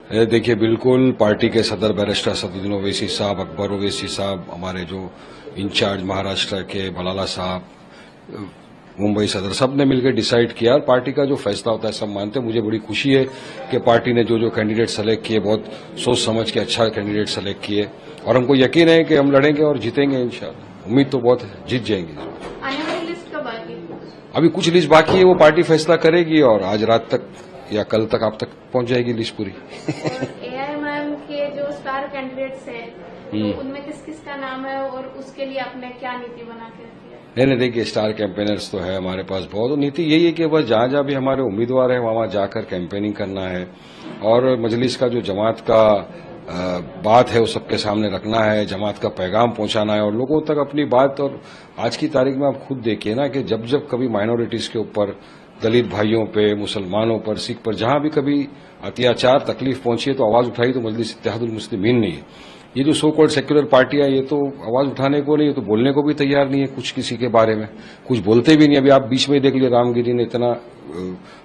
देखिए, बिल्कुल पार्टी के सदर बैरिस्टर असदुद्दीन ओवैसी साहब, अकबर ओवैसी साहब, हमारे जो इंचार्ज महाराष्ट्र के मलाला साहब, मुंबई सदर, सब ने मिलकर डिसाइड किया और पार्टी का जो फैसला होता है सब मानते हैं। मुझे बड़ी खुशी है कि पार्टी ने जो कैंडिडेट सेलेक्ट किए, बहुत सोच समझ के अच्छा कैंडिडेट सेलेक्ट किए और हमको यकीन है कि हम लड़ेंगे और जीतेंगे इंशाल्लाह। उम्मीद तो बहुत है, जीत जाएंगे। आने वाली लिस्ट कब आएगी? अभी कुछ लिस्ट बाकी है, वो पार्टी फैसला करेगी और आज रात तक या कल तक आप तक पहुंच जाएगी लिस्ट पूरी। एआईएमआईएम के जो स्टार कैंडिडेट्स हैं, तो उनमें किस किस का नाम है और उसके लिए आपने क्या नीति बना के रखी है? नहीं, देखिए, स्टार कैंपेनर्स तो है हमारे पास बहुत, और नीति यही है कि बस जहां जहां भी हमारे उम्मीदवार है वहां जाकर कैंपेनिंग करना है और मजलिस का जो जमात का बात है वो सबके सामने रखना है, जमात का पैगाम पहुंचाना है और लोगों तक अपनी बात। और आज की तारीख में आप खुद देखिए ना कि जब जब कभी माइनॉरिटीज के ऊपर, दलित भाइयों पे, मुसलमानों पर, सिख पर जहां भी कभी अत्याचार, तकलीफ पहुंची है तो आवाज उठाई तो मजलिस इत्तेहादुल मुस्लिमीन नहीं है। ये जो सो कॉल्ड सेक्युलर पार्टियां, ये तो आवाज उठाने को नहीं, ये तो बोलने को भी तैयार नहीं है कुछ किसी के बारे में, कुछ बोलते भी नहीं। अभी आप बीच में देख लिए, रामगिरी ने इतना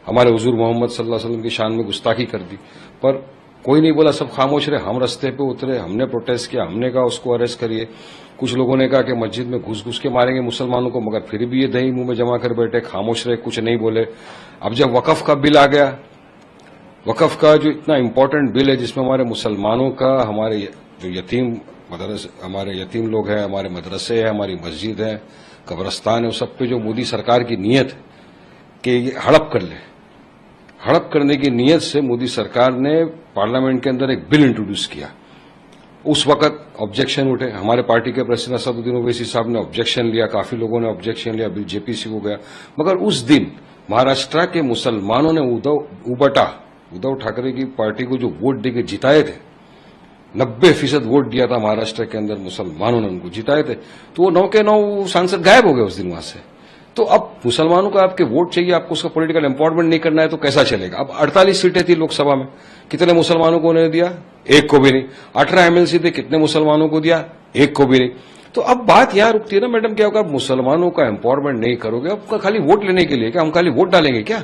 हमारे हुजूर मोहम्मद सल्लल्लाहु अलैहि वसल्लम की शान में गुस्ताखी कर दी, पर कोई नहीं बोला, सब खामोश रहे। हम रास्ते पे उतरे, हमने प्रोटेस्ट किया, हमने कहा उसको अरेस्ट करिए। कुछ लोगों ने कहा कि मस्जिद में घुस घुस के मारेंगे मुसलमानों को, मगर फिर भी ये दही मुंह में जमा कर बैठे, खामोश रहे, कुछ नहीं बोले। अब जब वकफ का बिल आ गया, वकफ का जो इतना इंपॉर्टेंट बिल है जिसमें हमारे मुसलमानों का, हमारे जो यतीम मदरसे, हमारे यतीम लोग हैं, हमारे मदरसे हैं, हमारी मस्जिद है, कब्रस्तान है, उस सब पे जो मोदी सरकार की नीयत है कि ये हड़प कर ले, हड़प करने की नीयत से मोदी सरकार ने पार्लियामेंट के अंदर एक बिल इंट्रोड्यूस किया। उस वक्त ऑब्जेक्शन उठे, हमारे पार्टी के प्रेसिडेंट असदुद्दीन ओवैसी साहब ने ऑब्जेक्शन लिया, काफी लोगों ने ऑब्जेक्शन लिया, बिल जेपीसी हो गया। मगर उस दिन महाराष्ट्र के मुसलमानों ने उद्धव ठाकरे की पार्टी को जो वोट देके जिताए थे, 90% वोट दिया था महाराष्ट्र के अंदर, मुसलमानों ने उनको जिताए थे, तो वो 9 के 9 सांसद गायब हो गए उस दिन वहां से। तो अब मुसलमानों को आपके वोट चाहिए, आपको उसका पॉलिटिकल एम्पावरमेंट नहीं करना है तो कैसा चलेगा? अब 48 सीटें थी लोकसभा में, कितने मुसलमानों को उन्होंने दिया? एक को भी नहीं। 18 एमएलसी थे, कितने मुसलमानों को दिया? एक को भी नहीं। तो अब बात यहां रुकती है ना मैडम, क्या होगा? मुसलमानों का एम्पावरमेंट नहीं करोगे, अब खाली वोट लेने के लिए क्या हम खाली वोट डालेंगे क्या?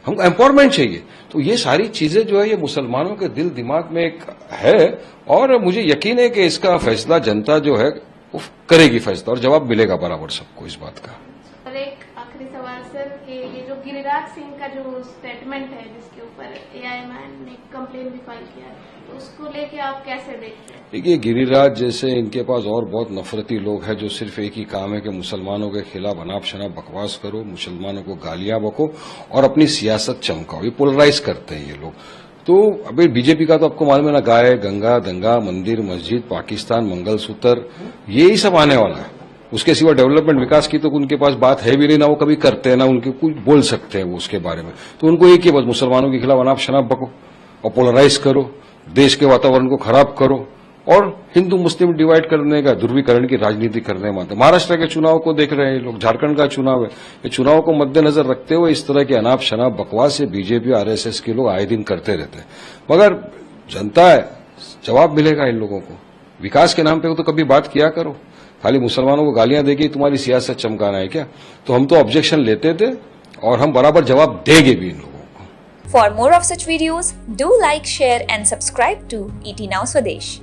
हमको एम्पावरमेंट चाहिए। तो ये सारी चीजें जो है ये मुसलमानों के दिल दिमाग में एक है और मुझे यकीन है कि इसका फैसला जनता जो है वो करेगी फैसला और जवाब मिलेगा बराबर सबको इस बात का। और एक आखिरी सवाल सर, कि ये जो गिरिराज सिंह का जो स्टेटमेंट है जिसके ऊपर एआईएमआईएम ने कंप्लेन भी फाइल किया, तो उसको लेके आप कैसे देखते हैं? देखिए, गिरिराज जैसे इनके पास और बहुत नफरती लोग हैं जो सिर्फ एक ही काम है कि मुसलमानों के खिलाफ अनाप शनाप बकवास करो, मुसलमानों को गालियां बको और अपनी सियासत चमकाओ। ये पोलराइज करते हैं ये लोग। तो अभी बीजेपी का तो आपको मालूम है ना, गाय, गंगा, दंगा, मंदिर, मस्जिद, पाकिस्तान, मंगलसूत्र, ये ही सब आने वाला है। उसके सिवा डेवलपमेंट, विकास की तो उनके पास बात है भी नहीं, ना वो कभी करते हैं, ना उनके कुछ बोल सकते हैं वो उसके बारे में। तो उनको एक ही बस मुसलमानों के खिलाफ अनाप शनाप बको और पोलराइज करो, देश के वातावरण को खराब करो और हिंदू मुस्लिम डिवाइड करने का, ध्रुवीकरण की राजनीति करने में। महाराष्ट्र के चुनाव को देख रहे हैं लोग, झारखंड का चुनाव है, ये चुनाव को मद्देनजर रखते हुए इस तरह के अनाप शनाप बकवास से बीजेपी आरएसएस के लोग आए दिन करते रहते हैं। मगर जनता है, जवाब मिलेगा इन लोगों को। विकास के नाम पे तो कभी बात किया करो, खाली मुसलमानों को गालियां देके तुम्हारी सियासत चमकाना है क्या? तो हम तो ऑब्जेक्शन लेते थे और हम बराबर जवाब देंगे भी इन लोगों को। For more of such videos, do like, share and subscribe to ET Now Swadesh.